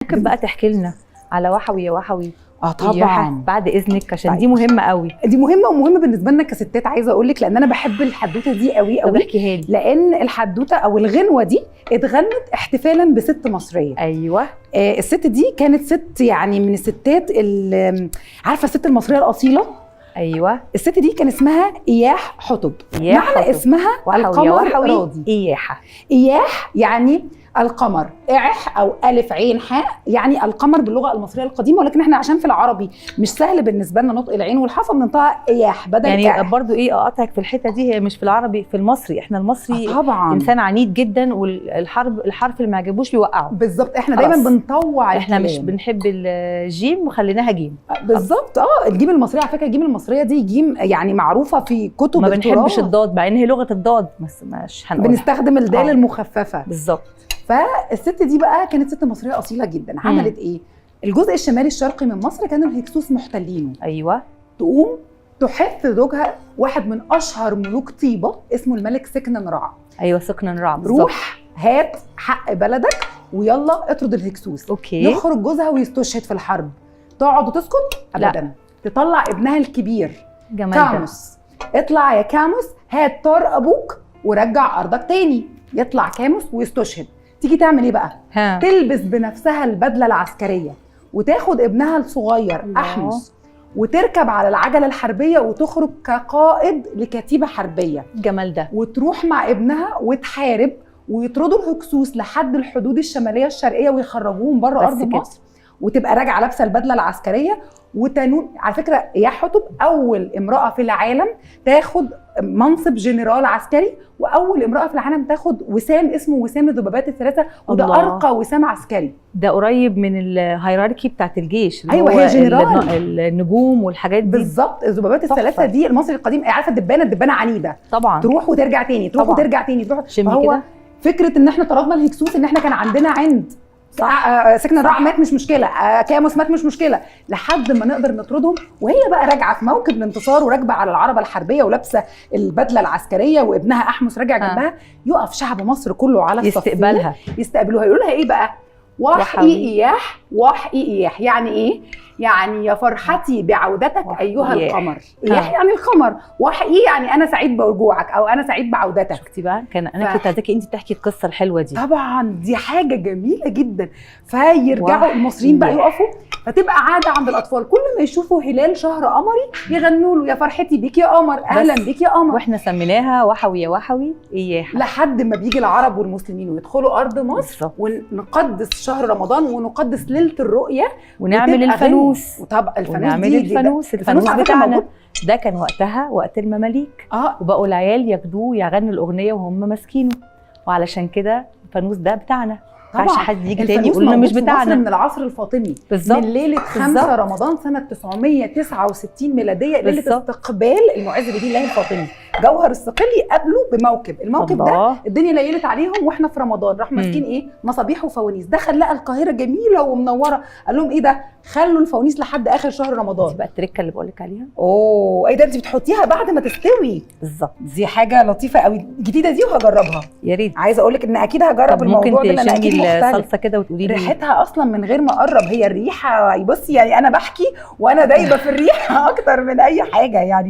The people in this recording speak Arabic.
ممكن بقى تحكي لنا على وحوي يا وحوي؟ طبعا بعد اذنك عشان دي مهمه قوي. دي مهمه ومهمه بالنسبه لنا كستات. عايزه اقول لك لان انا بحب الحدوته دي قوي طب قوي، احكيها لي. لان الحدوته او الغنوه دي اتغنت احتفالا بست مصريه. ايوه. الست دي كانت ست يعني من الستات عارفه الست المصريه الاصيله. ايوه. الست دي كان اسمها اياح حطب. إياح معنى حطب. اسمها وحوي يا القمر وحوي راضي. اياحه. اياح يعني القمر، اعح او الف عين حاء يعني القمر باللغه المصريه القديمه، ولكن احنا عشان في العربي مش سهل بالنسبه لنا نطق العين والحاء بننطقها اياح بدل يعني إعح. برضو اقاطعك في الحته دي، هي مش في العربي، في المصري. احنا المصري طبعا انسان عنيد جدا، والحرف اللي ما عجبوش بيوقعه. بالظبط، احنا خلاص. دايما بنطوع احنا مش الكلام. بنحب الجيم وخليناها جيم. بالظبط. الجيم المصريه على فكره، الجيم المصريه دي جيم يعني معروفه في كتب ما التراث. بنحبش الضاد مع ان هي لغه الضاد، بس مش هنقولها. بنستخدم الدال المخففه. بالظبط. فالست دي بقى كانت ست مصريه اصيله جدا. عملت ايه؟ الجزء الشمالي الشرقي من مصر كانوا الهكسوس محتلينه. ايوه. تقوم تحث زوجها واحد من اشهر ملوك طيبه اسمه الملك سكننرع. ايوه سكننرع بالظبط. روح هات حق بلدك ويلا اطرد الهكسوس. اوكي. يخرج جوزها ويستشهد في الحرب. تقعد وتسكت؟ ابدا. لا. تطلع ابنها الكبير جمال كاموس. اطلع يا كاموس هات طار ابوك ورجع ارضك تاني. يطلع كاموس ويستشهد. تيجي تعمل ايه بقى؟ تلبس بنفسها البدله العسكريه وتاخد ابنها الصغير احمس وتركب على العجله الحربيه وتخرج كقائد لكتيبه حربيه. الجمال ده. وتروح مع ابنها وتحارب ويطردوا الهكسوس لحد الحدود الشماليه الشرقيه ويخرجوهم بره ارض مصر، وتبقى راجعه لابسه البدله العسكريه وتنون. على فكره اياح حطب اول امراه في العالم تاخد منصب جنرال عسكري، واول امراه في العالم تاخد وسام اسمه وسام الذبابات الثلاثه، وده ارقى وسام عسكري. ده قريب من الهيراركي بتاعت الجيش. ايوه هي جنرال. النجوم والحاجات دي بالظبط. الذبابات الثلاثه دي المصري القديم. عارفه الدبانه عنيده طبعا، تروح وترجع تاني، تروح طبعا. وترجع تاني، تروح. فهو كده فكره ان احنا طردنا الهكسوس، ان احنا كان عندنا عند سكننرع مات مش مشكله، كاموس مات مش مشكله، لحد ما نقدر نطردهم. وهي بقى راجعه في موكب الانتصار وراكبه على العربه الحربيه ولابسه البدله العسكريه وابنها احمس راجع جنبها. يقف شعب مصر كله على يستقبلها، يستقبلوها. يقولوا لها ايه بقى؟ وحي اياح، وحي اياح. يعني ايه؟ يعني يا فرحتي بعودتك ايها القمر. اياح يعني القمر، وحي يعني انا سعيد برجوعك او انا سعيد بعودتك. شفتي بقى؟ انا كنت عايزاكي انت تحكي القصه الحلوه دي. طبعا دي حاجه جميله جدا. فيرجعوا المصريين بقى يقفوا، فتبقى عاده عند الاطفال كل ما يشوفوا هلال شهر قمري يغنوا له يا فرحتي بيك يا قمر، اهلا بيك يا قمر. واحنا سميناها وحوي يا وحوي اياح، لحد ما بيجي العرب والمسلمين ويدخلوا ارض مصر ونقدس شهر رمضان ونقدس ليله الرؤيه ونعمل الفانوس. طب ونعمل الفانوس بتاعنا ده كان وقتها وقت المماليك. وبقوا العيال ياخدوه يغنوا الاغنيه وهم ماسكينه، وعلشان كده الفانوس ده بتاعنا. ما ينفعش حد يجي تاني يقول لنا مش بتاعنا. من العصر الفاطمي بالظبط، من ليله 5 رمضان سنه 969 ميلاديه، ليله استقبال المعز بدين الله الفاطمي. جوهر الصقلي قابله بموكب، الموكب ده الدنيا ليلت عليهم واحنا في رمضان، راح ماسكين ايه؟ مصابيح وفوانيس. دخل لقى القاهره جميله ومنوره، قال لهم ايه ده؟ خلوا الفوانيس لحد اخر شهر رمضان. دي بقى التركه اللي بقول لك عليها. ايه ده؟ انت بتحطيها بعد ما تستوي. بالظبط. دي حاجه لطيفه قوي جديده دي وهجربها. يا ريت. عايزه اقول لك ان اكيد هجرب الموضوع ده، لان اكيد الصلصه كده وتقولي لي ريحتها اصلا من غير ما اقرب. هي الريحه بصي يعني انا بحكي وانا دايبه في الريحه اكتر من اي حاجه يعني.